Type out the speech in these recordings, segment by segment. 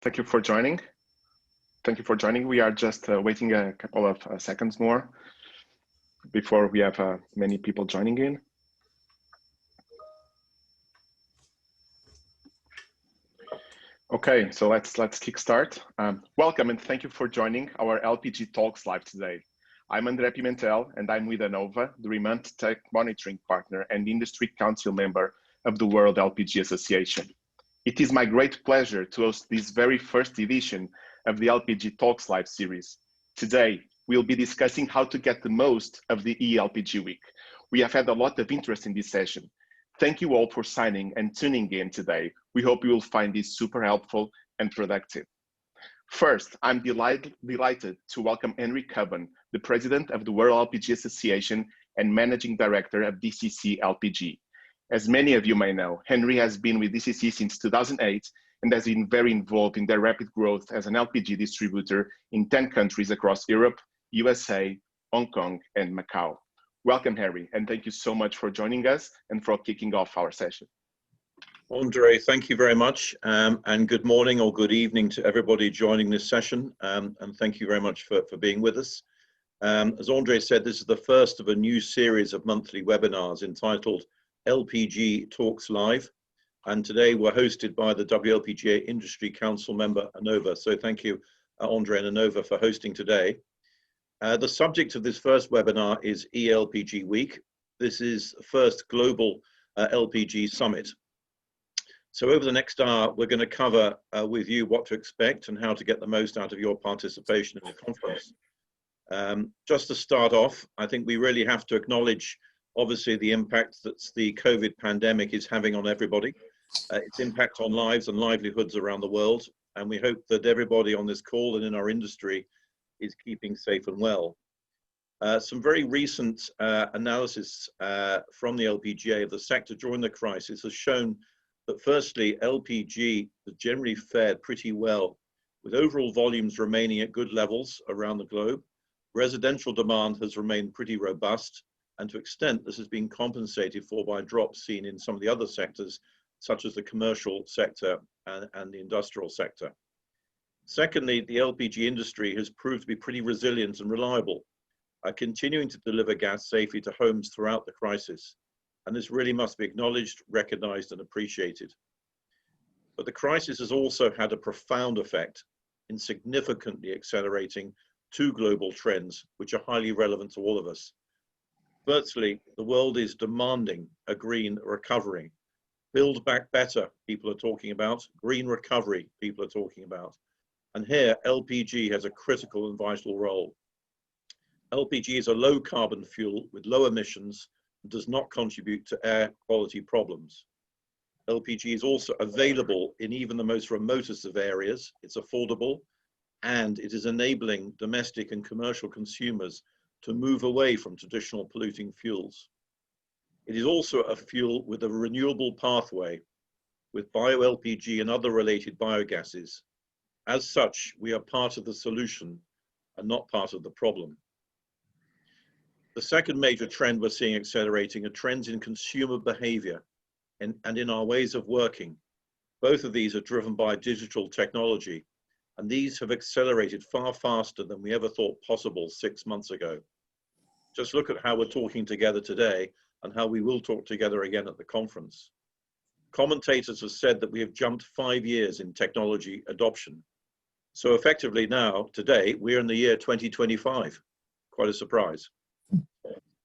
Thank you for joining. Thank you for joining. We are just waiting a couple of seconds more before we have many people joining in. Okay, so let's kickstart. Welcome and thank you for joining our LPG Talks live today. I'm André Pimentel and I'm with Anova, the remote tech monitoring partner and industry council member of the World LPG Association. It is my great pleasure to host this very first edition of the LPG Talks live series. Today, we'll be discussing how to get the most of the e-LPG week. We have had a lot of interest in this session. Thank you all for signing and tuning in today. We hope you will find this super helpful and productive. First, I'm delighted to welcome Henry Cubbon, the president of the World LPG Association and managing director of DCC LPG. As many of you may know, Henry has been with DCC since 2008 and has been very involved in their rapid growth as an LPG distributor in 10 countries across Europe, USA, Hong Kong, and Macau. Welcome, Henry, and thank you so much for joining us and for kicking off our session. Andre, thank you very much, and good morning or good evening to everybody joining this session, and thank you very much for being with us. As Andre said, this is the first of a new series of monthly webinars entitled LPG Talks Live, and today we're hosted by the WLPGA Industry Council member Anova. So thank you, Andre and Anova, for hosting today. The subject of this first webinar is e-LPG Week. This is the first global LPG summit. So over the next hour, we're going to cover with you what to expect and how to get the most out of your participation in the conference. Just to start off, I think we really have to acknowledge obviously the impact that the COVID pandemic is having on everybody, its impact on lives and livelihoods around the world. And we hope that everybody on this call and in our industry is keeping safe and well. Some very recent analysis from the LPGA of the sector during the crisis has shown that firstly, LPG has generally fared pretty well, with overall volumes remaining at good levels around the globe. Residential demand has remained pretty robust, and to extent this has been compensated for by drops seen in some of the other sectors, such as the commercial sector and the industrial sector. Secondly, the LPG industry has proved to be pretty resilient and reliable, continuing to deliver gas safely to homes throughout the crisis. And this really must be acknowledged, recognized, and appreciated. But the crisis has also had a profound effect in significantly accelerating two global trends, which are highly relevant to all of us. Firstly, the world is demanding a green recovery. Build back better, people are talking about. Green recovery, people are talking about. And here, LPG has a critical and vital role. LPG is a low carbon fuel with low emissions and does not contribute to air quality problems. LPG is also available in even the most remotest of areas. It's affordable, and it is enabling domestic and commercial consumers to move away from traditional polluting fuels. It is also a fuel with a renewable pathway with bio-LPG and other related biogases. As such, we are part of the solution and not part of the problem. The second major trend we're seeing accelerating are trends in consumer behavior and in our ways of working. Both of these are driven by digital technology, and these have accelerated far faster than we ever thought possible 6 months ago. Just look at how we're talking together today and how we will talk together again at the conference. Commentators have said that we have jumped 5 years in technology adoption. So effectively now, today, we're in the year 2025. Quite a surprise.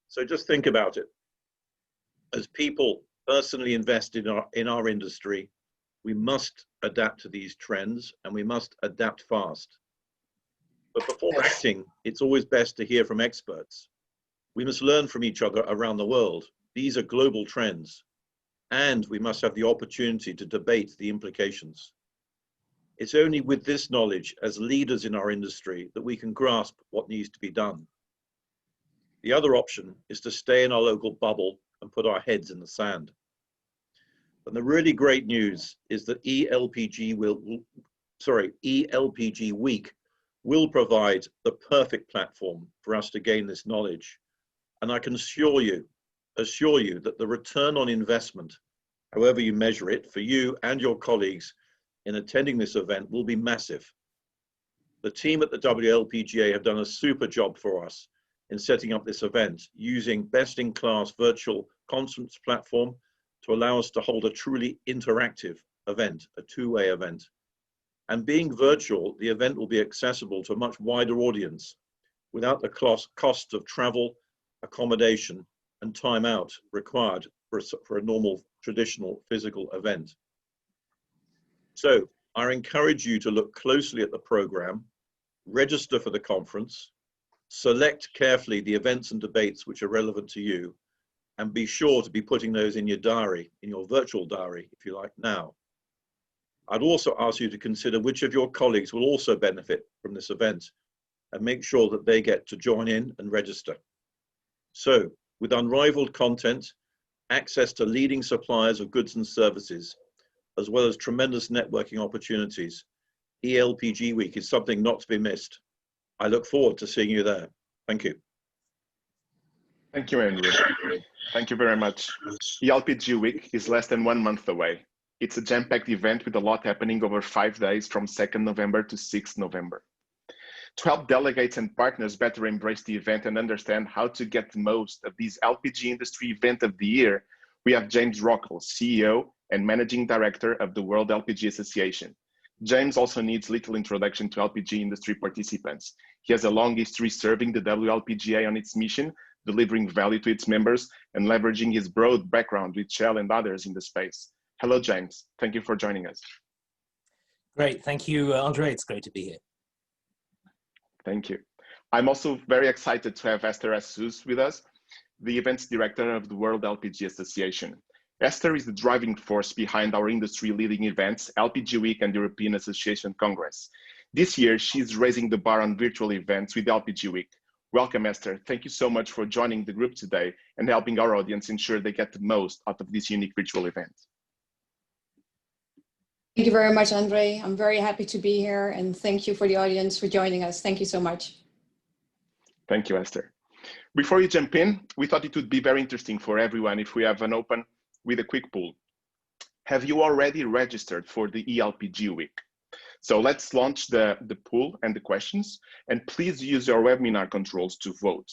So just think about it. As people personally invest in our industry, we must adapt to these trends and we must adapt fast. But before acting, it's always best to hear from experts. We must learn from each other around the world. These are global trends, and we must have the opportunity to debate the implications. It's only with this knowledge as leaders in our industry that we can grasp what needs to be done. The other option is to stay in our local bubble and put our heads in the sand. And the really great news is that e-LPG Week will provide the perfect platform for us to gain this knowledge. And I can assure you that the return on investment, however you measure it, for you and your colleagues, in attending this event will be massive. The team at the WLPGA have done a super job for us in setting up this event using best-in-class virtual conference platform to allow us to hold a truly interactive event, a two-way event. And being virtual, the event will be accessible to a much wider audience without the cost of travel, accommodation, and time out required for a normal, traditional physical event. So I encourage you to look closely at the program, register for the conference, select carefully the events and debates which are relevant to you, and be sure to be putting those in your diary, in your virtual diary, if you like, now. I'd also ask you to consider which of your colleagues will also benefit from this event and make sure that they get to join in and register. So, with unrivaled content, access to leading suppliers of goods and services, as well as tremendous networking opportunities, e-LPG Week is something not to be missed. I look forward to seeing you there. Thank you. Thank you, Andrew. Thank you very much. e-LPG Week is less than 1 month away. It's a jam-packed event with a lot happening over 5 days from 2nd November to 6th November. To help delegates and partners better embrace the event and understand how to get the most of this LPG industry event of the year, we have James Rockall, CEO and Managing Director of the World LPG Association. James also needs little introduction to LPG industry participants. He has a long history serving the WLPGA on its mission, delivering value to its members, and leveraging his broad background with Shell and others in the space. Hello, James. Thank you for joining us. Great. Thank you, Andre. It's great to be here. Thank you. I'm also very excited to have Esther Assous with us, the events director of the World LPG Association. Esther is the driving force behind our industry-leading events, LPG Week and European Association Congress. This year, she's raising the bar on virtual events with LPG Week. Welcome, Esther. Thank you so much for joining the group today and helping our audience ensure they get the most out of this unique virtual event. Thank you very much, Andre. I'm very happy to be here, and thank you for the audience for joining us. Thank you so much. Thank you, Esther. Before you jump in, we thought it would be very interesting for everyone if we have an open with a quick poll. Have you already registered for the e-LPG Week? So let's launch the poll and the questions, and please use your webinar controls to vote.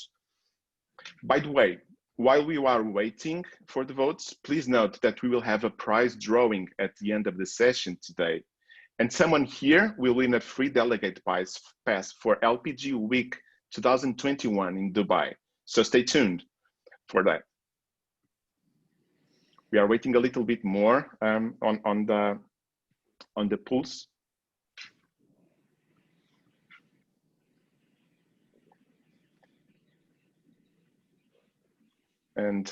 By the way, while we are waiting for the votes, please note that we will have a prize drawing at the end of the session today. And someone here will win a free delegate pass for LPG Week 2021 in Dubai. So stay tuned for that. We are waiting a little bit more on the polls. And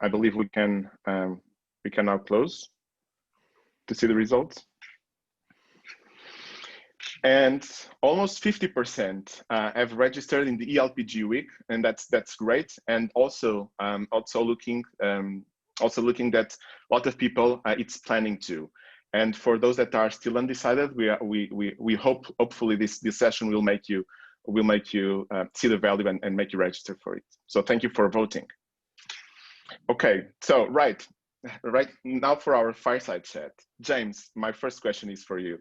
I believe we can now close to see the results. And almost 50% have registered in the e-LPG Week, and that's great. And also looking that a lot of people it's planning to. And for those that are still undecided, we hopefully this session will make you see the value and make you register for it. So thank you for voting. Okay, so right now for our fireside chat. James, my first question is for you.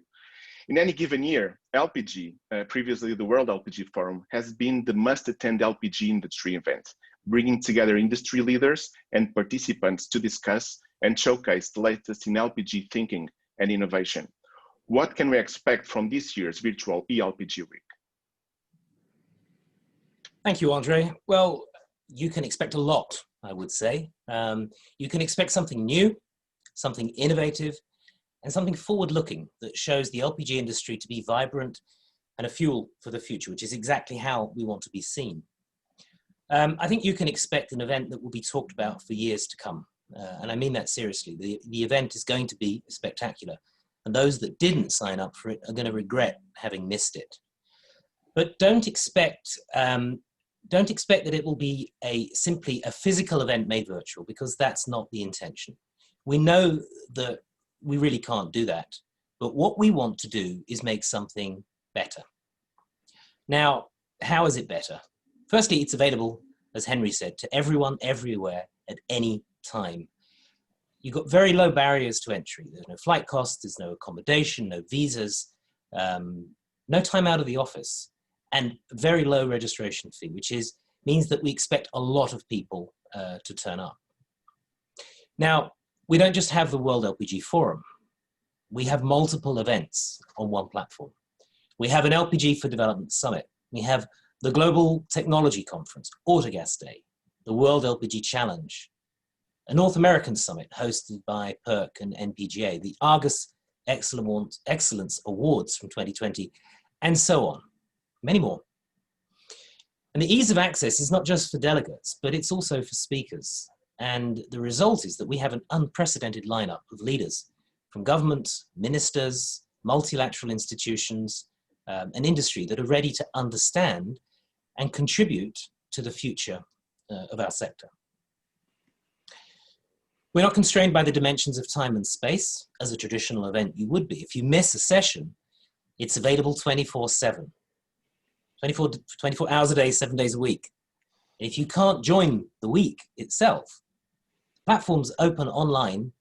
In any given year, LPG, previously the World LPG Forum, has been the must-attend LPG industry event, bringing together industry leaders and participants to discuss and showcase the latest in LPG thinking and innovation. What can we expect from this year's virtual e-LPG Week? Thank you, Andre. Well, you can expect a lot, I would say. You can expect something new, something innovative, and something forward-looking that shows the LPG industry to be vibrant and a fuel for the future, which is exactly how we want to be seen. I think you can expect an event that will be talked about for years to come. And I mean that seriously. The event is going to be spectacular. And those that didn't sign up for it are going to regret having missed it. But don't expect that it will be simply a physical event made virtual, because that's not the intention. We know that we really can't do that. But what we want to do is make something better. Now, how is it better? Firstly, it's available, as Henry said, to everyone, everywhere, at any time. you've got very low barriers to entry. There's no flight costs, there's no accommodation, no visas, no time out of the office, and very low registration fee, which means that we expect a lot of people to turn up. Now, we don't just have the World LPG Forum. We have multiple events on one platform. We have an LPG for Development Summit. We have the Global Technology Conference, Autogas Day, the World LPG Challenge, a North American Summit hosted by PERC and NPGA, the Argus Excellence Awards from 2020, and so on, many more. And the ease of access is not just for delegates, but it's also for speakers. And the result is that we have an unprecedented lineup of leaders from government, ministers, multilateral institutions, and industry that are ready to understand and contribute to the future of our sector. We're not constrained by the dimensions of time and space, as a traditional event you would be. If you miss a session, it's available 24/7, 24 hours a day, 7 days a week. And if you can't join the week itself, the platform's open online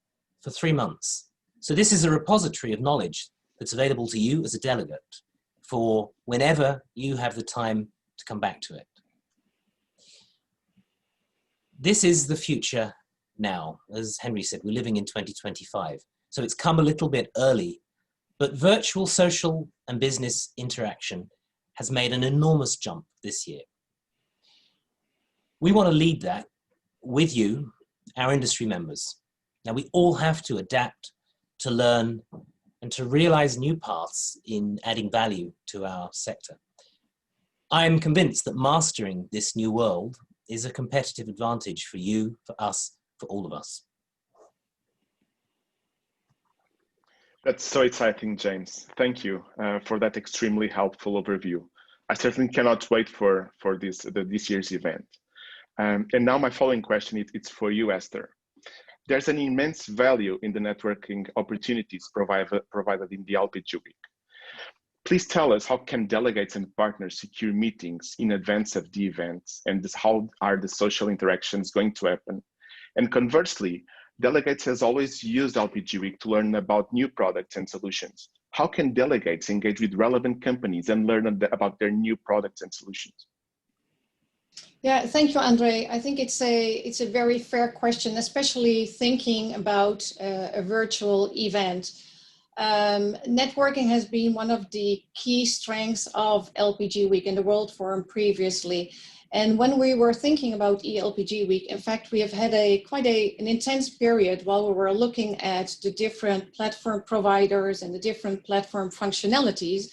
for 3 months. So this is a repository of knowledge that's available to you as a delegate for whenever you have the time to come back to it. This is the future now. As Henry said, we're living in 2025. So it's come a little bit early, but virtual social and business interaction has made an enormous jump this year. We want to lead that with you, our industry members. Now, we all have to adapt, to learn, and to realize new paths in adding value to our sector. I am convinced that mastering this new world is a competitive advantage for you, for us, for all of us. That's so exciting, James. Thank you for that extremely helpful overview. I certainly cannot wait for this year's event. And now my following question, it's for you, Esther. There's an immense value in the networking opportunities provided in the LPG Week. Please tell us, how can delegates and partners secure meetings in advance of the events, and how are the social interactions going to happen? And conversely, delegates has always used LPG Week to learn about new products and solutions. How can delegates engage with relevant companies and learn about their new products and solutions? Yeah, thank you, André. I think it's a very fair question, especially thinking about a virtual event. Networking has been one of the key strengths of LPG Week and the World Forum previously. And when we were thinking about e-LPG Week, in fact, we have had quite an intense period while we were looking at the different platform providers and the different platform functionalities,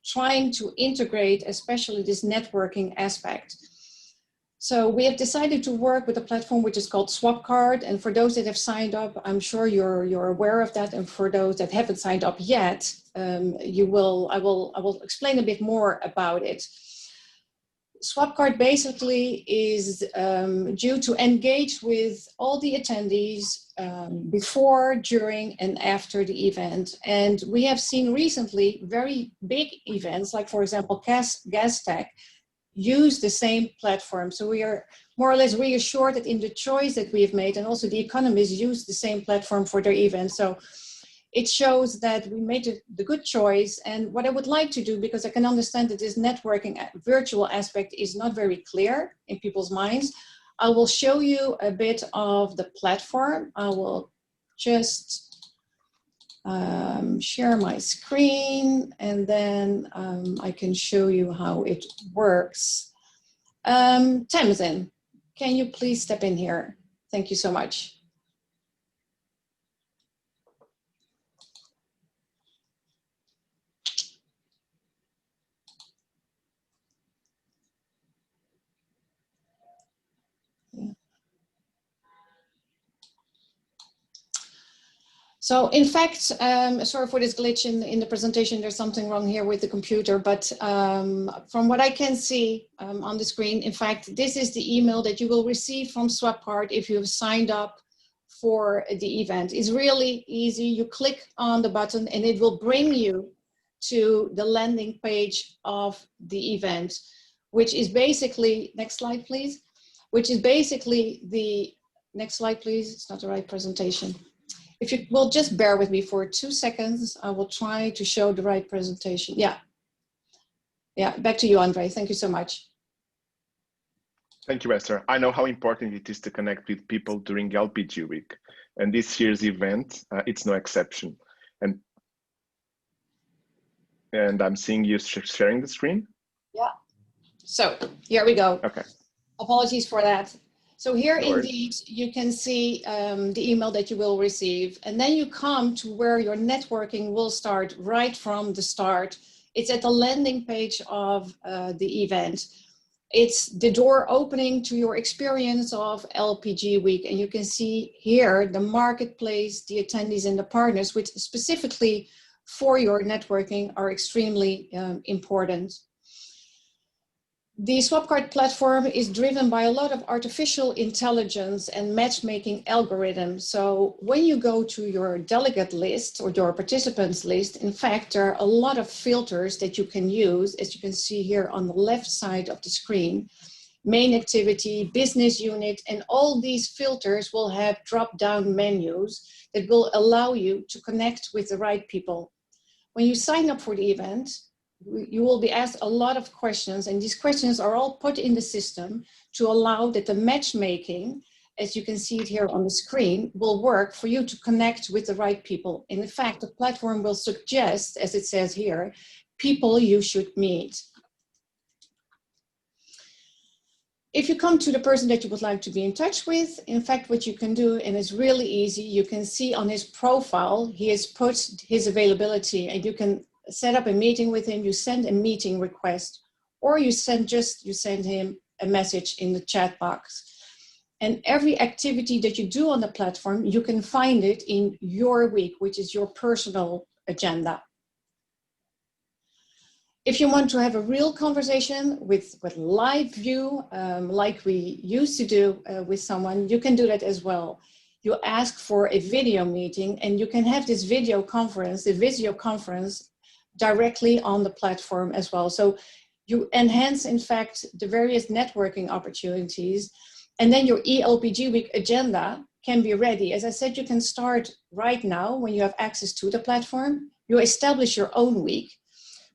trying to integrate especially this networking aspect. So we have decided to work with a platform which is called Swapcard. And for those that have signed up, I'm sure you're aware of that. And for those that haven't signed up yet, I will explain a bit more about it. Swapcard basically is due to engage with all the attendees before, during, and after the event. And we have seen recently very big events, like for example, Gastech, use the same platform. So we are more or less reassured that in the choice that we have made, and also the economists use the same platform for their events. So it shows that we made the good choice. And what I would like to do, because I can understand that this networking virtual aspect is not very clear in people's minds, I will show you a bit of the platform. I will just share my screen, and then I can show you how it works. Tamsin, can you please step in here? Thank you so much. So in fact, sorry for this glitch in the presentation, there's something wrong here with the computer, but from what I can see on the screen, in fact, this is the email that you will receive from Swapcard if you've signed up for the event. It's really easy. You click on the button and it will bring you to the landing page of the event, which is basically, next slide, please, which is basically the, next slide, please, it's not the right presentation. If you will just bear with me for 2 seconds, I will try to show the right presentation. Yeah, back to you, André. Thank you so much. Thank you, Esther. I know how important it is to connect with people during LPG week, and this year's event, it's no exception. And I'm seeing you sharing the screen. Yeah. So here we go. Okay. Apologies for that. So here No worries. indeed, you can see the email that you will receive, and then you come to where your networking will start right from the start. It's at the landing page of the event. It's the door opening to your experience of LPG week, and you can see here the marketplace, the attendees and the partners, which specifically for your networking are extremely important. The Swapcard platform is driven by a lot of artificial intelligence and matchmaking algorithms. So when you go to your delegate list or your participants list, in fact, there are a lot of filters that you can use, as you can see here on the left side of the screen. Main activity, business unit, and all these filters will have drop-down menus that will allow you to connect with the right people. When you sign up for the event, you will be asked a lot of questions, and these questions are all put in the system to allow that the matchmaking, as you can see it here on the screen, will work for you to connect with the right people. And in fact, the platform will suggest, as it says here, people you should meet. If you come to the person that you would like to be in touch with, in fact, what you can do, and it's really easy, you can see on his profile, he has put his availability, and you can set up a meeting with him. You send a meeting request, or you send him a message in the chat box. And every activity that you do on the platform, you can find it in your week, which is your personal agenda. If you want to have a real conversation with live view, like we used to do with someone, you can do that as well. You ask for a video meeting, and you can have this video conference, directly on the platform as well. So you enhance, in fact, the various networking opportunities, and then your e-LPG week agenda can be ready. As I said, you can start right now when you have access to the platform. You establish your own week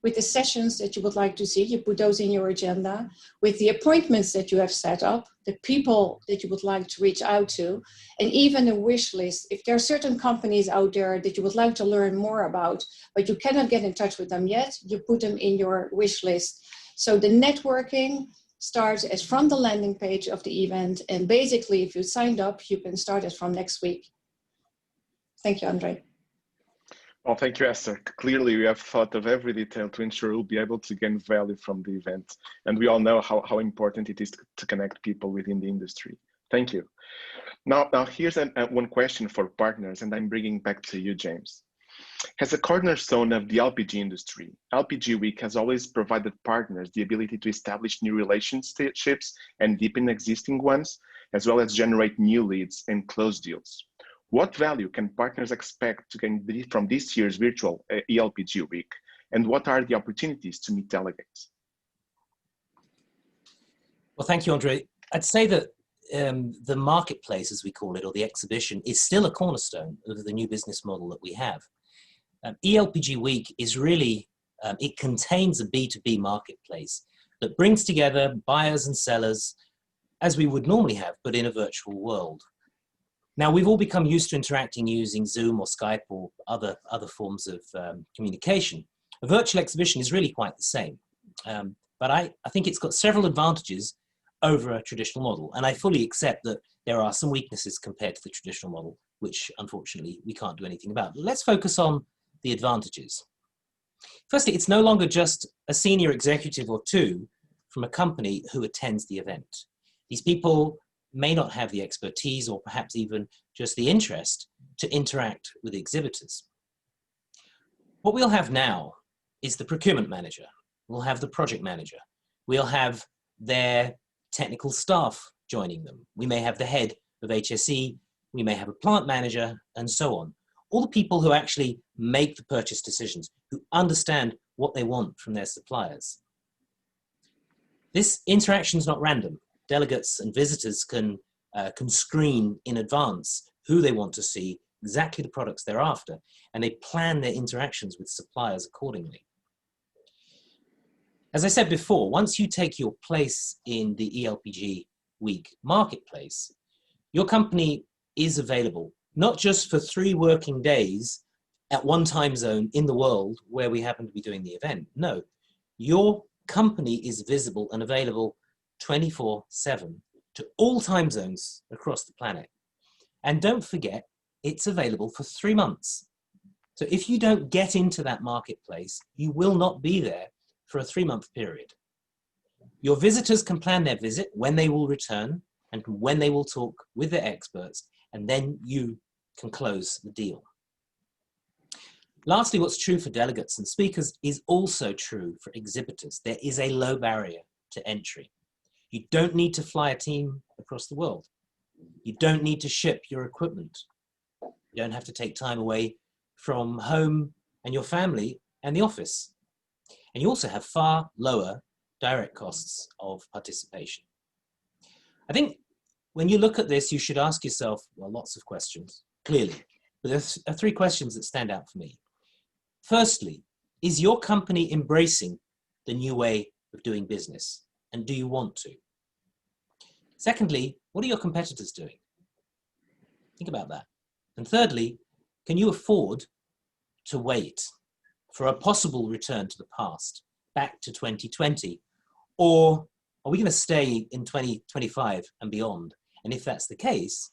with the sessions that you would like to see. You put those in your agenda with the appointments that you have set up, the people that you would like to reach out to, and even a wish list. If there are certain companies out there that you would like to learn more about, but you cannot get in touch with them yet, you put them in your wish list. So the networking starts as from the landing page of the event. And basically, if you signed up, you can start it from next week. Thank you, André. Well, thank you, Esther. Clearly, we have thought of every detail to ensure we'll be able to gain value from the event. And we all know how important it is to connect people within the industry. Thank you. Now here's one question for partners, and I'm bringing back to you, James. As a cornerstone of the LPG industry, LPG Week has always provided partners the ability to establish new relationships and deepen existing ones, as well as generate new leads and close deals. What value can partners expect to gain from this year's virtual e-LPG Week, and what are the opportunities to meet delegates? Well, thank you, André. I'd say that the marketplace, as we call it, or the exhibition, is still a cornerstone of the new business model that we have. e-LPG Week is really, it contains a B2B marketplace that brings together buyers and sellers as we would normally have, but in a virtual world. Now, we've all become used to interacting using Zoom or Skype or other forms of communication. A virtual exhibition is really quite the same, but I think it's got several advantages over a traditional model, and I fully accept that there are some weaknesses compared to the traditional model, which unfortunately we can't do anything about. Let's focus on the advantages. Firstly, it's no longer just a senior executive or two from a company who attends the event. These people may not have the expertise or perhaps even just the interest to interact with the exhibitors. What we'll have now is the procurement manager. We'll have the project manager. We'll have their technical staff joining them. We may have the head of HSE. We may have a plant manager, and so on. All the people who actually make the purchase decisions, who understand what they want from their suppliers. This interaction is not random. Delegates and visitors can screen in advance who they want to see, exactly the products they're after, and they plan their interactions with suppliers accordingly. As I said before, once you take your place in the e-LPG Week marketplace, your company is available, not just for 3 working days at one time zone in the world where we happen to be doing the event. No, your company is visible and available 24/7 to all time zones across the planet. And don't forget, it's available for 3 months. So if you don't get into that marketplace, you will not be there for a 3-month period. Your visitors can plan their visit, when they will return, and when they will talk with their experts, and then you can close the deal. Lastly, what's true for delegates and speakers is also true for exhibitors. There is a low barrier to entry. You don't need to fly a team across the world. You don't need to ship your equipment. You don't have to take time away from home and your family and the office. And you also have far lower direct costs of participation. I think when you look at this, you should ask yourself, well, lots of questions, clearly. But there are 3 questions that stand out for me. Firstly, is your company embracing the new way of doing business? And do you want to? Secondly, what are your competitors doing? Think about that. And thirdly, can you afford to wait for a possible return to the past, back to 2020? Or are we going to stay in 2025 and beyond? And if that's the case,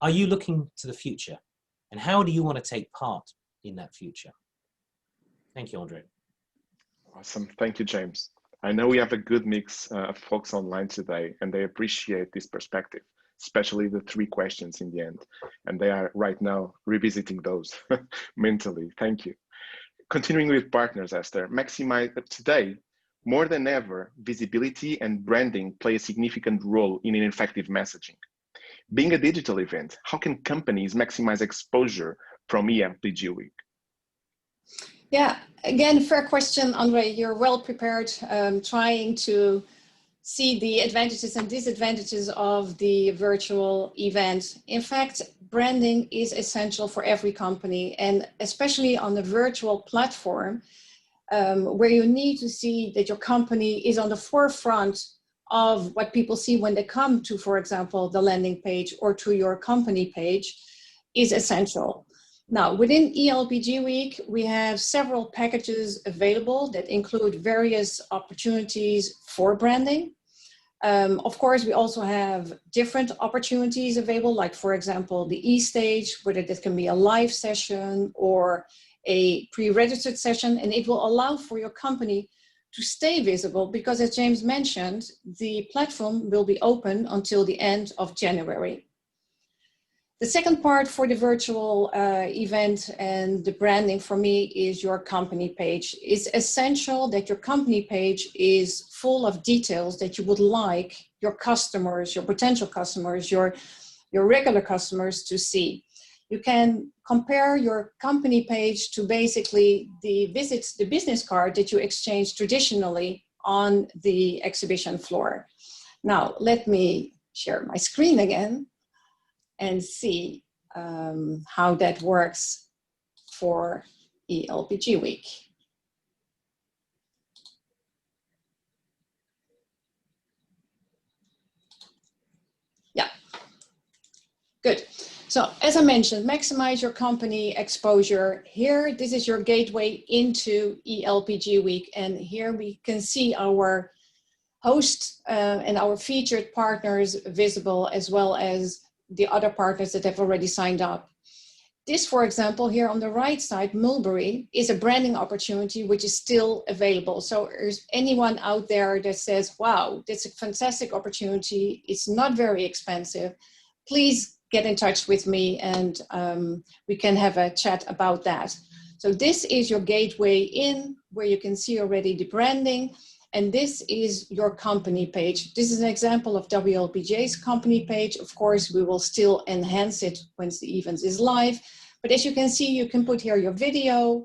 are you looking to the future? And how do you want to take part in that future? Thank you, André. Awesome. Thank you, James. I know we have a good mix of folks online today, and they appreciate this perspective, especially the 3 questions in the end. And they are right now revisiting those mentally. Thank you. Continuing with partners, Esther, Maximise today, more than ever, visibility and branding play a significant role in an effective messaging. Being a digital event, how can companies maximize exposure from e-LPG Week? Yeah, again, fair question, André. You're well prepared, trying to see the advantages and disadvantages of the virtual event. In fact, branding is essential for every company, and especially on the virtual platform, where you need to see that your company is on the forefront of what people see when they come to, for example, the landing page or to your company page, is essential. Now, within e-LPG Week, we have several packages available that include various opportunities for branding. Of course, we also have different opportunities available, like, for example, the e-stage, whether that can be a live session or a pre-registered session, and it will allow for your company to stay visible because, as James mentioned, the platform will be open until the end of January. The second part for the virtual event and the branding for me is your company page. It's essential that your company page is full of details that you would like your customers, your potential customers, your regular customers to see. You can compare your company page to basically the business card that you exchange traditionally on the exhibition floor. Now, let me share my screen again and see how that works for e-LPG Week. Yeah, good. So as I mentioned, maximize your company exposure. Here, this is your gateway into e-LPG Week. And here we can see our host and our featured partners visible, as well as the other partners that have already signed up. This, for example, here on the right side, Mulberry, is a branding opportunity which is still available. So there's anyone out there that says, wow, that's a fantastic opportunity, it's not very expensive, please get in touch with me and we can have a chat about that. So this is your gateway in, where you can see already the branding. And this is your company page. This is an example of WLPGA's company page. Of course, we will still enhance it once the event is live. But as you can see, you can put here your video.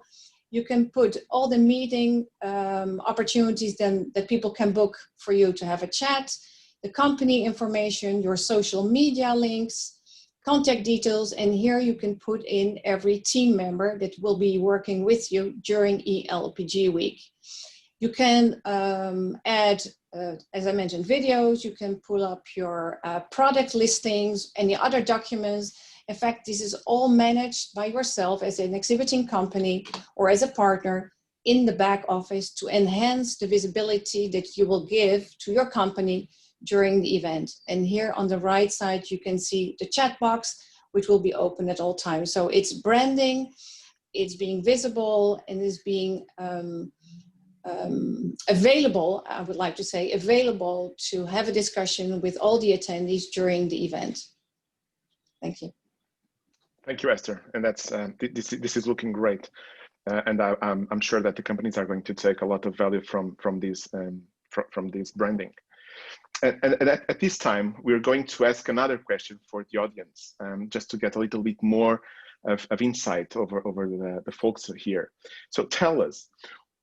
You can put all the meeting opportunities then that people can book for you to have a chat, the company information, your social media links, contact details, and here you can put in every team member that will be working with you during e-LPG week. You can add, as I mentioned, videos. You can pull up your product listings, any other documents. In fact, this is all managed by yourself as an exhibiting company or as a partner in the back office to enhance the visibility that you will give to your company during the event. And here on the right side, you can see the chat box, which will be open at all times. So it's branding, it's being visible, and is being available, I would like to say, available to have a discussion with all the attendees during the event. Thank you. Thank you, Esther. And that's this is looking great. And I'm sure that the companies are going to take a lot of value from this branding. And at this time, we're going to ask another question for the audience, just to get a little bit more of insight over the folks here. So tell us,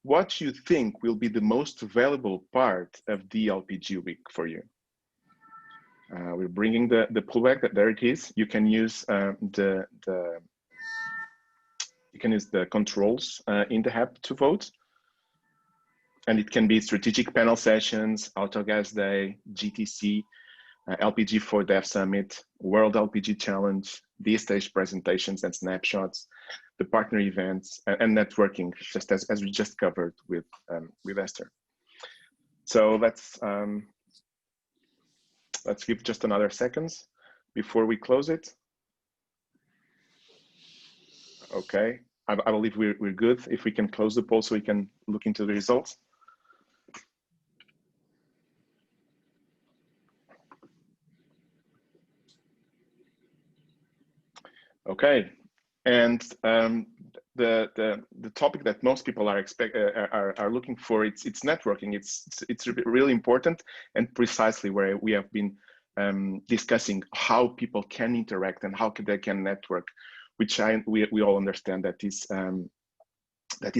what you think will be the most valuable part of the LPG week for you? We're bringing the pullback. There it is. You can use the controls in the app to vote. And it can be strategic panel sessions, Autogas Day, GTC, LPG for Dev Summit, World LPG Challenge, D-Stage presentations and snapshots, the partner events, and networking, just as we just covered with Esther. So let's give just another seconds before we close it. Okay, I believe we're good. If we can close the poll so we can look into the results. Okay, and the topic that most people are looking for, it's networking. It's really important, and precisely where we have been discussing how people can interact and how they can network, which we all understand that is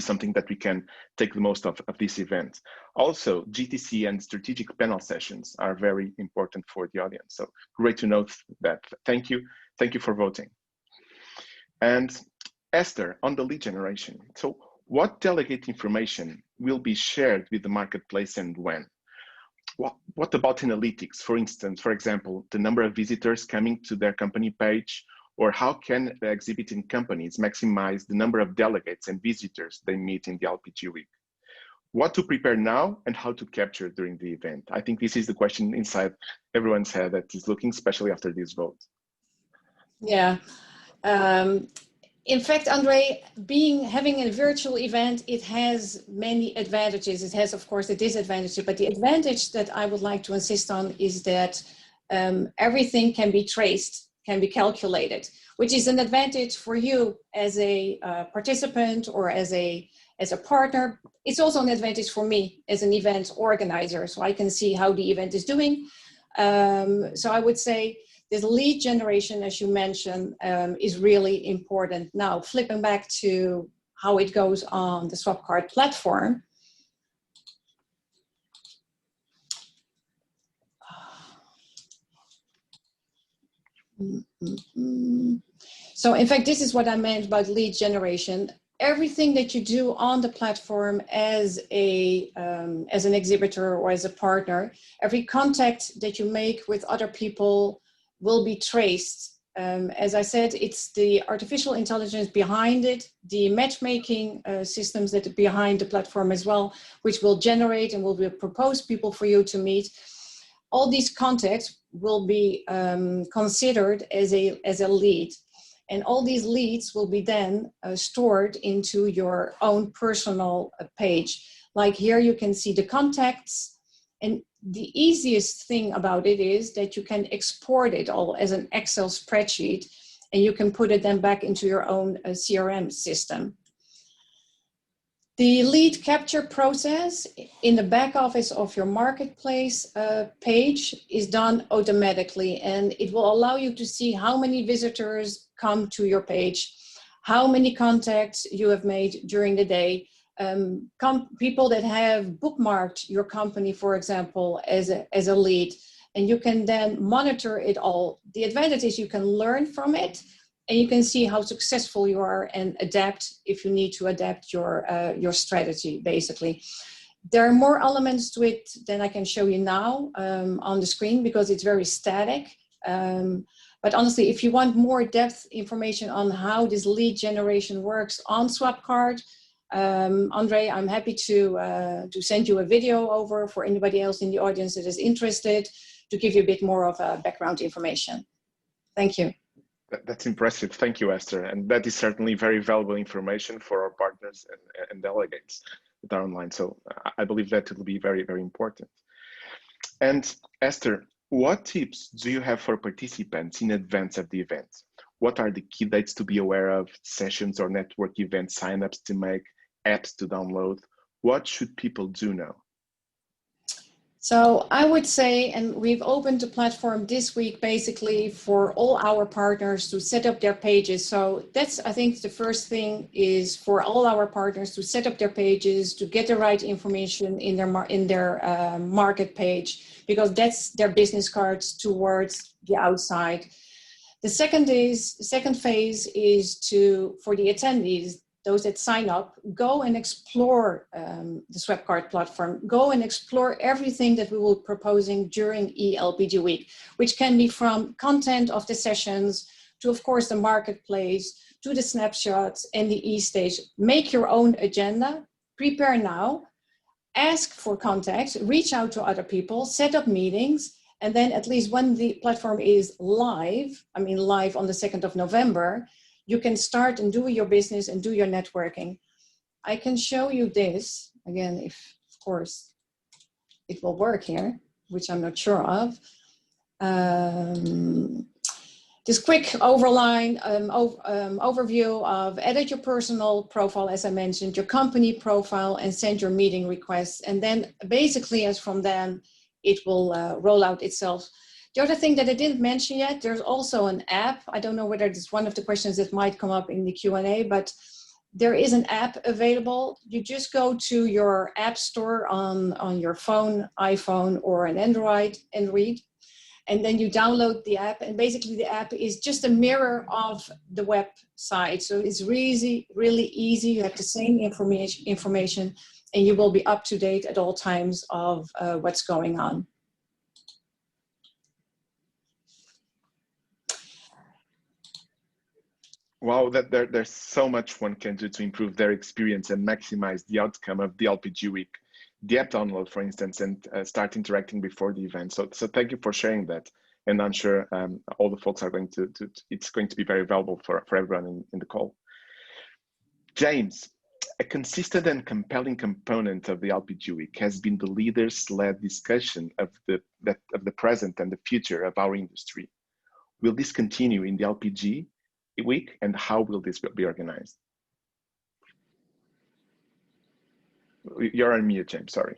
something that we can take the most of this event. Also, GTC and strategic panel sessions are very important for the audience. So great to note that. Thank you for voting. And Esther, on the lead generation, so what delegate information will be shared with the marketplace and when? What about analytics? For instance, for example, the number of visitors coming to their company page, or how can the exhibiting companies maximize the number of delegates and visitors they meet in the LPG week? What to prepare now and how to capture during the event? I think this is the question inside everyone's head that is looking, especially after this vote. Yeah. In fact, André, having a virtual event, it has many advantages. It has, of course, a disadvantage, but the advantage that I would like to insist on is that everything can be traced, can be calculated, which is an advantage for you as a participant or as a partner. It's also an advantage for me as an event organizer, so I can see how the event is doing. So I would say this lead generation, as you mentioned, is really important. Now, flipping back to how it goes on the Swapcard platform. So in fact, this is what I meant about lead generation. Everything that you do on the platform as an exhibitor or as a partner, every contact that you make with other people will be traced. As I said, it's the artificial intelligence behind it, the matchmaking systems that are behind the platform as well, which will generate and will propose people for you to meet. All these contacts will be considered as a lead. And all these leads will be then stored into your own personal page. Like here you can see the contacts, and the easiest thing about it is that you can export it all as an Excel spreadsheet, and you can put it then back into your own CRM system. The lead capture process in the back office of your marketplace page is done automatically, and it will allow you to see how many visitors come to your page, how many contacts you have made during the day, people that have bookmarked your company, for example, as a lead, and you can then monitor it all. The advantage is you can learn from it, and you can see how successful you are and adapt if you need to adapt your strategy, basically. There are more elements to it than I can show you now on the screen because it's very static. But honestly, if you want more depth information on how this lead generation works on Swapcard, André, I'm happy to send you a video over for anybody else in the audience that is interested to give you a bit more of background information. Thank you. That's impressive. Thank you, Esther. And that is certainly very valuable information for our partners and delegates that are online. So I believe that will be very, very important. And Esther, what tips do you have for participants in advance of the event? What are the key dates to be aware of, sessions or network event signups to make, apps to download? What should people do now? So I would say, and we've opened the platform this week basically for all our partners to set up their pages. So that's, I think, the first thing is for all our partners to set up their pages, to get the right information in their market page, because that's their business cards towards the outside. The second phase is for the attendees, those that sign up, go and explore the Swapcard platform. Go and explore everything that we will be proposing during e-LPG week, which can be from content of the sessions to, of course, the marketplace, to the snapshots and the e-stage. Make your own agenda, prepare now, ask for contacts, reach out to other people, set up meetings, and then at least when the platform is live, I mean live on the 2nd of November, you can start and do your business and do your networking. I can show you this, again, if of course it will work here, which I'm not sure of. This quick overview of edit your personal profile, as I mentioned, your company profile, and send your meeting requests. And then basically as from then, it will roll out itself. The other thing that I didn't mention yet, there's also an app. I don't know whether it's one of the questions that might come up in the Q&A, but there is an app available. You just go to your app store on your phone, iPhone, or an Android, and then you download the app. And basically the app is just a mirror of the website. So it's really easy. You have the same information and you will be up to date at all times of what's going on. Wow, there's so much one can do to improve their experience and maximize the outcome of the LPG week. The app download, for instance, and start interacting before the event. So thank you for sharing that. And I'm sure all the folks are going to it's going to be very valuable for everyone in the call. James, a consistent and compelling component of the LPG week has been the leaders-led discussion of the present and the future of our industry. Will this continue in the LPG week, and how will this be organized? You're on mute, James, sorry.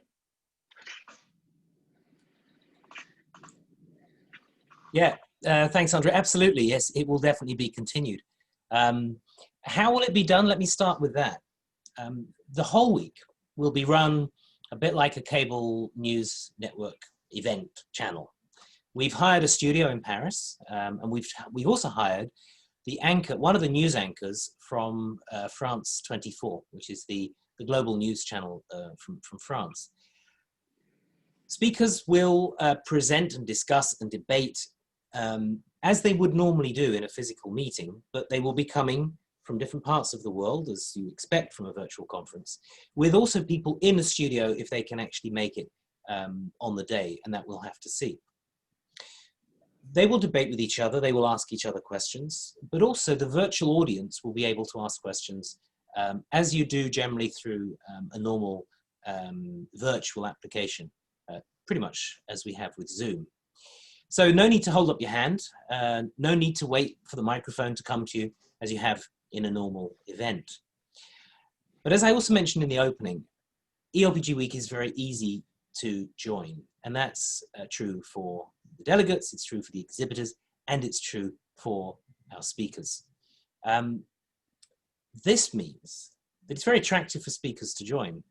Yeah, thanks, André. Absolutely, yes, it will definitely be continued. How will it be done? Let me start with that. The whole week will be run a bit like a cable news network event channel. We've hired a studio in Paris, and we've also hired the anchor, one of the news anchors from France 24, which is the global news channel from France. Speakers will present and discuss and debate as they would normally do in a physical meeting, but they will be coming from different parts of the world, as you expect from a virtual conference, with also people in the studio if they can actually make it on the day, and that we'll have to see. They will debate with each other, they will ask each other questions, but also the virtual audience will be able to ask questions as you do generally through a normal virtual application, pretty much as we have with Zoom. So no need to hold up your hand, no need to wait for the microphone to come to you as you have in a normal event. But as I also mentioned in the opening, e-LPG week is very easy to join, and that's true for the delegates, it's true for the exhibitors, and it's true for our speakers. This means that it's very attractive for speakers to join,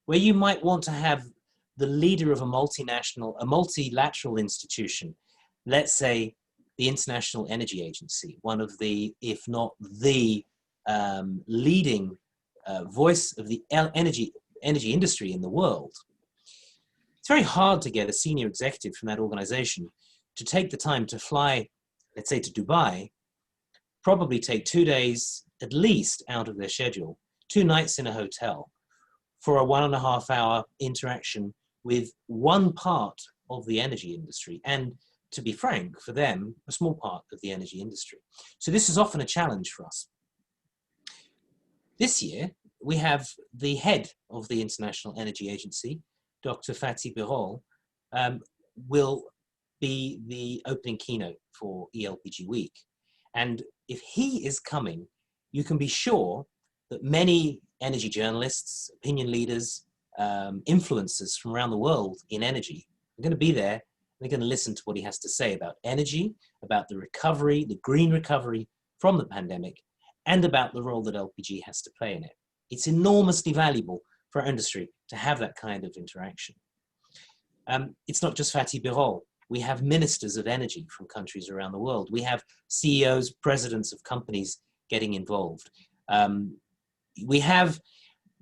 where you might want to have the leader of a multilateral institution, let's say the International Energy Agency, one of the, if not the leading voice of the energy industry in the world, it's very hard to get a senior executive from that organization to take the time to fly, let's say to Dubai, probably take 2 days at least out of their schedule, 2 nights in a hotel for a 1.5 hour interaction with one part of the energy industry. And to be frank, for them, a small part of the energy industry. So this is often a challenge for us. This year, we have the head of the International Energy Agency, Dr. Fatih Birol, will be the opening keynote for e-LPG Week. And if he is coming, you can be sure that many energy journalists, opinion leaders, influencers from around the world in energy are going to be there. They're going to listen to what he has to say about energy, about the recovery, the green recovery from the pandemic, and about the role that LPG has to play in it. It's enormously valuable for our industry to have that kind of interaction. It's not just Fatih Birol. We have ministers of energy from countries around the world. We have CEOs, presidents of companies getting involved. We have,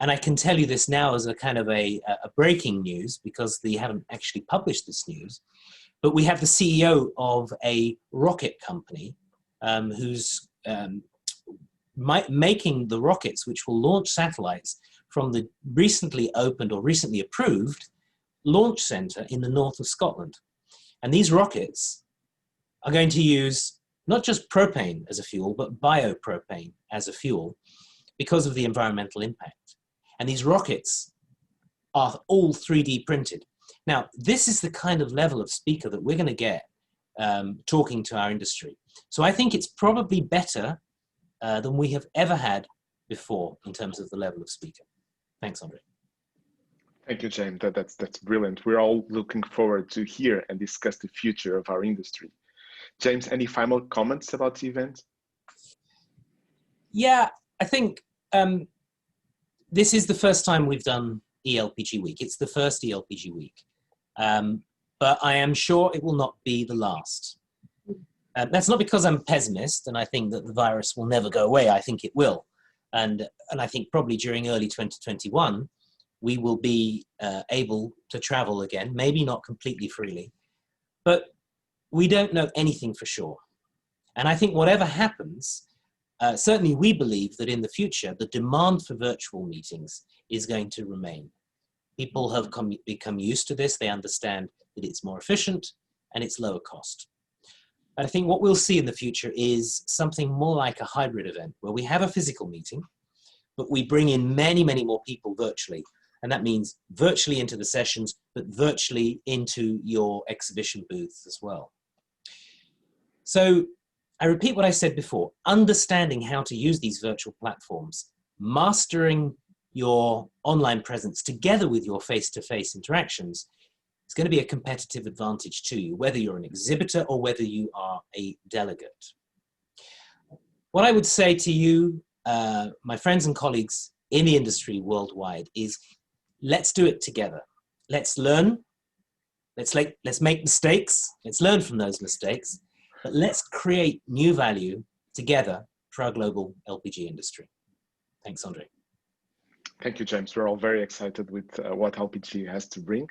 and I can tell you this now as a kind of a breaking news because they haven't actually published this news, but we have the CEO of a rocket company who's making the rockets which will launch satellites from the recently opened or recently approved launch center in the north of Scotland. And these rockets are going to use not just propane as a fuel, but biopropane as a fuel because of the environmental impact. And these rockets are all 3D printed. Now, this is the kind of level of speaker that we're going to get talking to our industry. So I think it's probably better than we have ever had before in terms of the level of speaker. Thanks, André. Thank you, James. That's brilliant. We're all looking forward to hear and discuss the future of our industry. James, any final comments about the event? Yeah, I think this is the first time we've done e-LPG Week. It's the first e-LPG Week, but I am sure it will not be the last. That's not because I'm a pessimist and I think that the virus will never go away. I think it will. And I think probably during early 2021, we will be able to travel again, maybe not completely freely, but we don't know anything for sure. And I think whatever happens, certainly we believe that in the future, the demand for virtual meetings is going to remain. People have become used to this. They understand that it's more efficient and it's lower cost. But I think what we'll see in the future is something more like a hybrid event where we have a physical meeting, but we bring in many, many more people virtually. And that means virtually into the sessions, but virtually into your exhibition booths as well. So I repeat what I said before, understanding how to use these virtual platforms, mastering your online presence together with your face-to-face interactions is going to be a competitive advantage to you, whether you're an exhibitor or whether you are a delegate. What I would say to you, my friends and colleagues in the industry worldwide, is let's do it together. Let's learn. Let's make mistakes. Let's learn from those mistakes. But let's create new value together for our global LPG industry. Thanks, André. Thank you, James. We're all very excited with what LPG has to bring,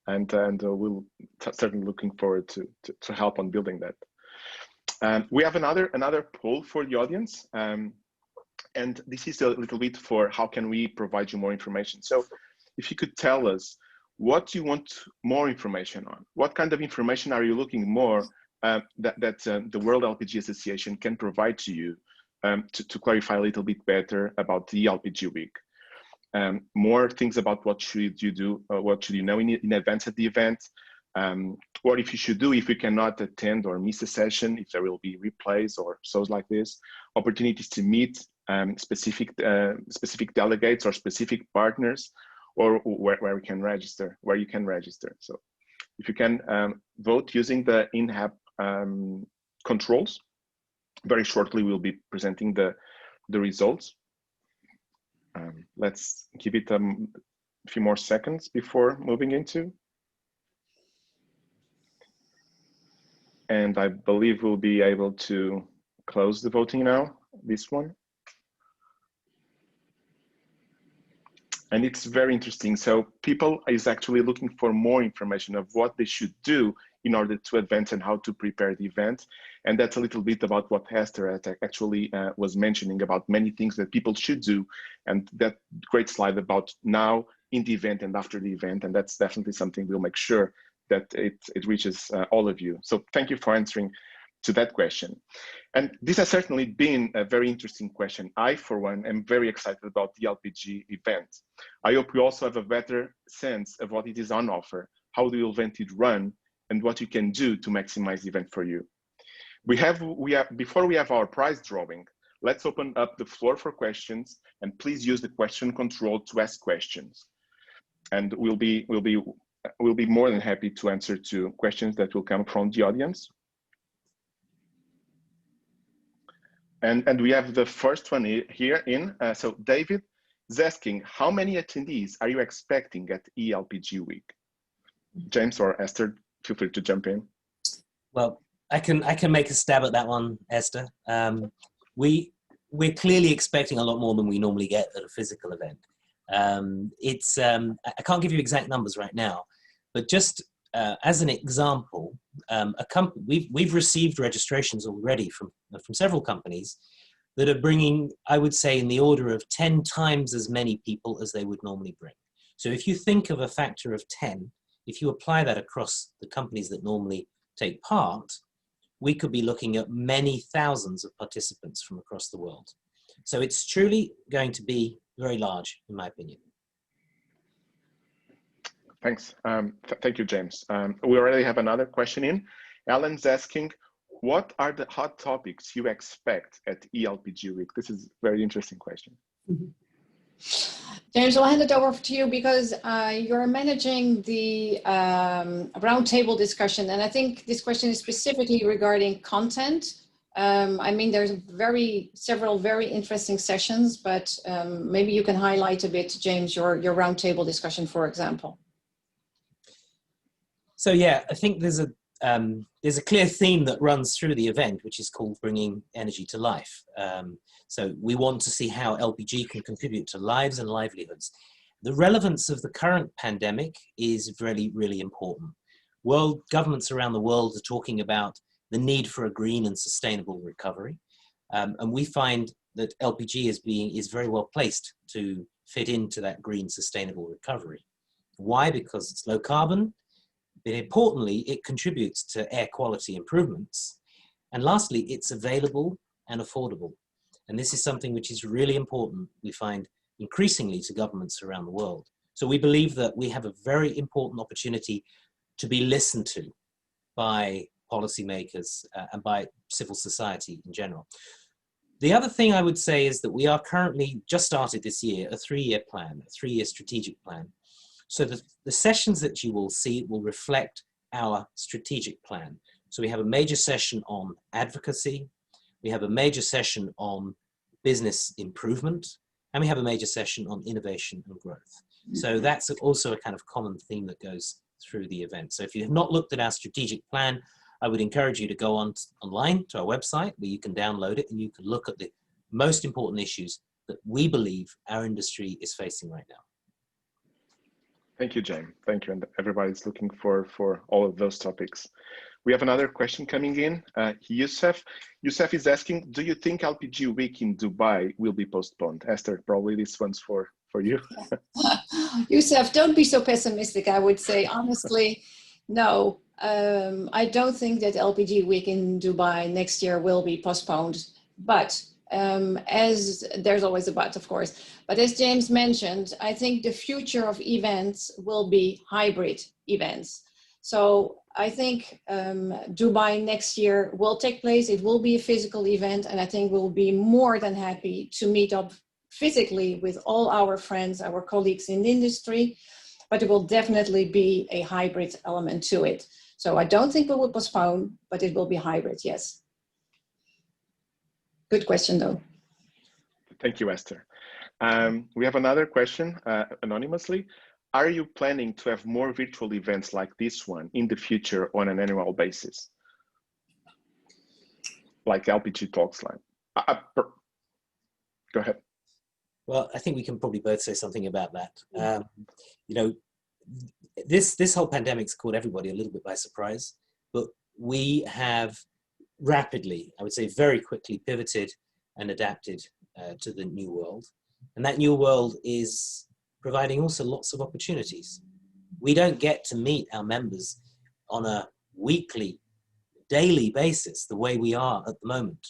and we'll certainly looking forward to help on building that. We have another poll for the audience, and this is a little bit for how can we provide you more information. So if you could tell us what you want more information on, what kind of information are you looking more that the World LPG Association can provide to you to clarify a little bit better about the LPG Week. More things about what should you do, what should you know in advance at the event, what if you should do if you cannot attend or miss a session, if there will be replays or shows like this, opportunities to meet specific delegates or specific partners, or where you can register. So if you can vote using the in-app controls. Very shortly, we'll be presenting the results. Let's give it few more seconds before moving into. And I believe we'll be able to close the voting now, this one. And it's very interesting. So people is actually looking for more information of what they should do in order to advance and how to prepare the event. And that's a little bit about what Esther actually was mentioning about many things that people should do. And that great slide about now in the event and after the event. And that's definitely something we'll make sure that it reaches all of you. So thank you for answering to that question. And this has certainly been a very interesting question. I, for one, am very excited about the LPG event. I hope we also have a better sense of what it is on offer, how the event is run, and what you can do to maximize the event for you. Before we have our prize drawing, let's open up the floor for questions, and please use the question control to ask questions. And we'll be more than happy to answer to questions that will come from the audience. And we have the first one here in, so David is asking, how many attendees are you expecting at e-LPG week? James or Esther, feel free to jump in. Well, I can make a stab at that one, Esther. We're clearly expecting a lot more than we normally get at a physical event. I can't give you exact numbers right now, but just as an example, we've received registrations already from several companies that are bringing, I would say, in the order of 10 times as many people as they would normally bring. So if you think of a factor of 10, if you apply that across the companies that normally take part, we could be looking at many thousands of participants from across the world. So it's truly going to be very large, in my opinion. Thanks. Thank you, James. We already have another question in. Alan's asking, what are the hot topics you expect at e-LPG week? This is a very interesting question. Mm-hmm. James, I'll hand it over to you because you're managing the roundtable discussion. And I think this question is specifically regarding content. I mean, there's several very interesting sessions, but maybe you can highlight a bit, James, your roundtable discussion, for example. So yeah, I think there's a clear theme that runs through the event, which is called bringing energy to life. So we want to see how LPG can contribute to lives and livelihoods. The relevance of the current pandemic is really, really important. World governments around the world are talking about the need for a green and sustainable recovery. And we find that LPG is very well placed to fit into that green sustainable recovery. Why? Because it's low carbon, but importantly, it contributes to air quality improvements. And lastly, it's available and affordable. And this is something which is really important, we find increasingly, to governments around the world. So we believe that we have a very important opportunity to be listened to by policymakers and by civil society in general. The other thing I would say is that we are currently, just started this year, a 3-year plan, a 3-year strategic plan. So the sessions that you will see will reflect our strategic plan. So we have a major session on advocacy, we have a major session on business improvement, and we have a major session on innovation and growth. So that's also a kind of common theme that goes through the event. So if you have not looked at our strategic plan, I would encourage you to go online to our website where you can download it and you can look at the most important issues that we believe our industry is facing right now. Thank you, James. Thank you. And everybody's looking for all of those topics. We have another question coming in. Youssef is asking, do you think LPG week in Dubai will be postponed? Esther, probably this one's for you. Youssef, don't be so pessimistic, I would say. Honestly, no. I don't think that LPG week in Dubai next year will be postponed. But as there's always a but, of course. But as James mentioned, I think the future of events will be hybrid events. So I think Dubai next year will take place. It will be a physical event, and I think we'll be more than happy to meet up physically with all our friends, our colleagues in the industry, but it will definitely be a hybrid element to it. So I don't think we will postpone, but it will be hybrid, yes. Good question, though. Thank you, Esther. We have another question anonymously. are you planning to have more virtual events like this one in the future on an annual basis? Like LPG Talks Live. Go ahead. Well, I think we can probably both say something about that. You know, this whole pandemic's caught everybody a little bit by surprise, but we have rapidly, I would say very quickly, pivoted and adapted to the new world. And that new world is providing also lots of opportunities. We don't get to meet our members on a weekly, daily basis the way we are at the moment.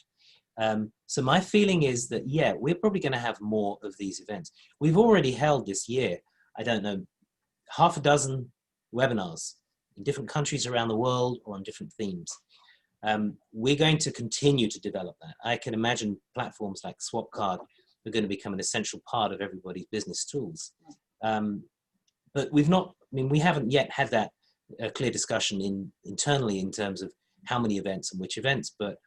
So my feeling is that, yeah, we're probably going to have more of these events. We've already held this year, I don't know, half a dozen webinars in different countries around the world or on different themes. We're going to continue to develop that. I can imagine platforms like Swapcard are going to become an essential part of everybody's business tools. But we've not, I mean, we haven't yet had that clear discussion internally in terms of how many events and which events, but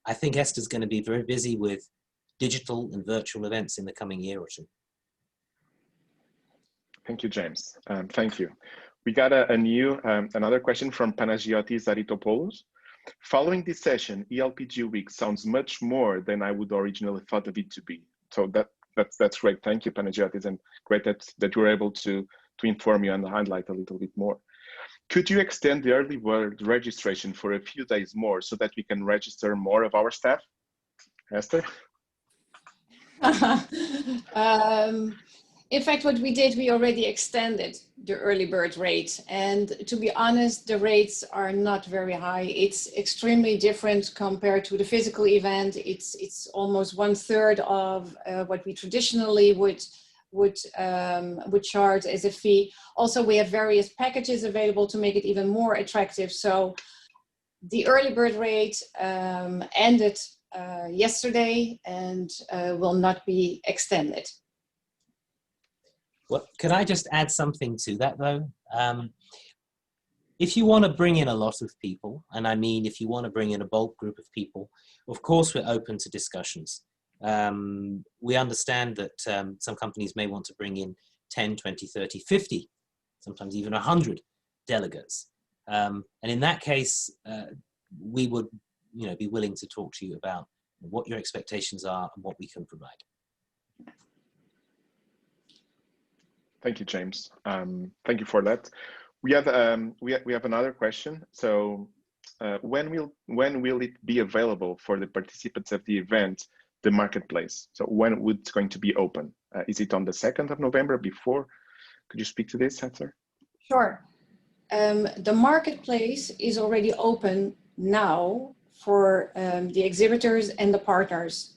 I think Esther's going to be very busy with digital and virtual events in the coming year or two. Thank you, James. Thank you. We got another question from Panagiotis Zaritopoulos. Following this session, e-LPG Week sounds much more than I would originally thought of it to be. So that's great. Thank you, Panagiotis, and great that you were able to inform you and highlight a little bit more. Could you extend the early bird registration for a few days more so that we can register more of our staff? Esther? In fact, what we did, we already extended the early bird rate. And to be honest, the rates are not very high. It's extremely different compared to the physical event. It's almost 1/3 of what we traditionally would charge as a fee. Also, we have various packages available to make it even more attractive. So the early bird rate ended yesterday and will not be extended. Well, can I just add something to that though? If you want to bring in a lot of people, and I mean if you want to bring in a bulk group of people, of course we're open to discussions. We understand that some companies may want to bring in 10, 20, 30, 50, sometimes even 100 delegates. And in that case, we would be willing to talk to you about what your expectations are and what we can provide. Thank you, James. Thank you for that. We have another question. So when will it be available for the participants of the event, the marketplace? So when would it going to be open? Is it on the 2nd of November before? Could you speak to this, Esther? Sure. The marketplace is already open now for the exhibitors and the partners.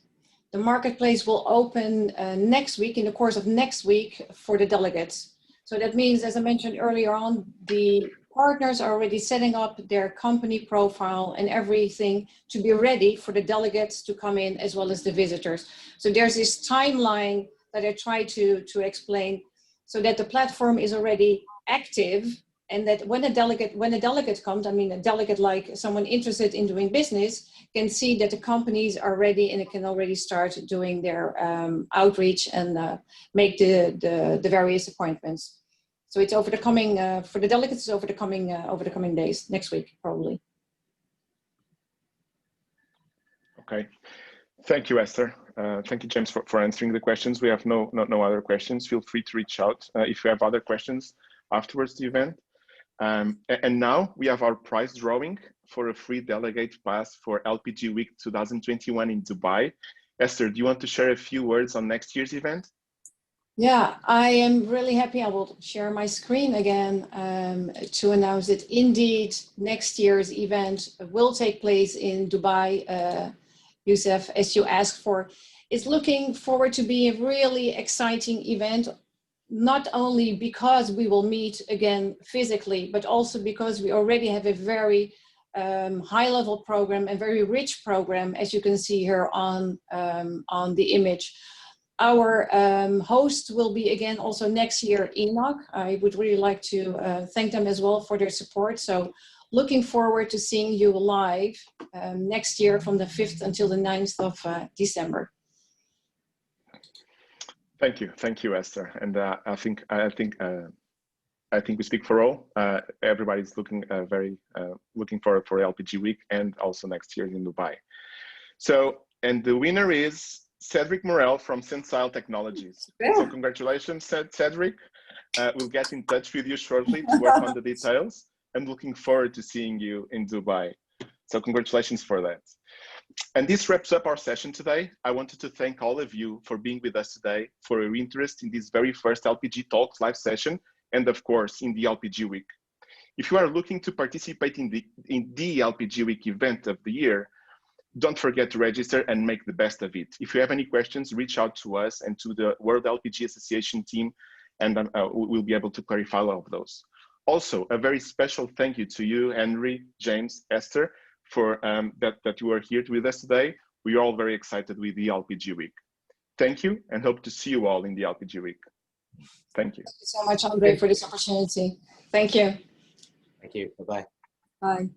The marketplace will open next week, in the course of next week, for the delegates. So that means, as I mentioned earlier on, the partners are already setting up their company profile and everything to be ready for the delegates to come in, as well as the visitors. So there's this timeline that I try to explain, so that the platform is already active, and that when a delegate comes, I mean a delegate like someone interested in doing business, can see that the companies are ready and it can already start doing their outreach and make the various appointments. So it's over the coming, for the delegates, over the coming days, next week, probably. Okay, thank you, Esther. Thank you, James, for answering the questions. We have no other questions. Feel free to reach out if you have other questions afterwards the event. And now we have our prize drawing for a free delegate pass for LPG Week 2021 in Dubai. Esther, do you want to share a few words on next year's event? Yeah, I am really happy. I will share my screen again to announce that indeed next year's event will take place in Dubai. Youssef, as you asked for, is looking forward to be a really exciting event, not only because we will meet again physically, but also because we already have a very high-level program, a very rich program, as you can see here on the image. Our host will be again also next year, Enoch. I would really like to thank them as well for their support. So looking forward to seeing you live next year from the 5th until the 9th of December. Thank you, Esther. And I think I think we speak for all. Everybody's looking looking forward for LPG Week and also next year in Dubai. So, and the winner is Cedric Morel from Sensile Technologies. Yeah. So congratulations, Cedric. We'll get in touch with you shortly to work on the details, and looking forward to seeing you in Dubai. So congratulations for that. And this wraps up our session today. I wanted to thank all of you for being with us today, for your interest in this very first LPG Talks live session, and of course in the LPG Week. If you are looking to participate in the LPG Week event of the year, don't forget to register and make the best of it. If you have any questions, reach out to us and to the World LPG Association team, and we'll be able to clarify all of those. Also, a very special thank you to you, Henry, James, Esther, for that you are here with us today. We are all very excited with the LPG Week. Thank you, and hope to see you all in the LPG Week. Thank you. Thank you so much, André, for this opportunity. Thank you. Thank you. Bye-bye. Bye.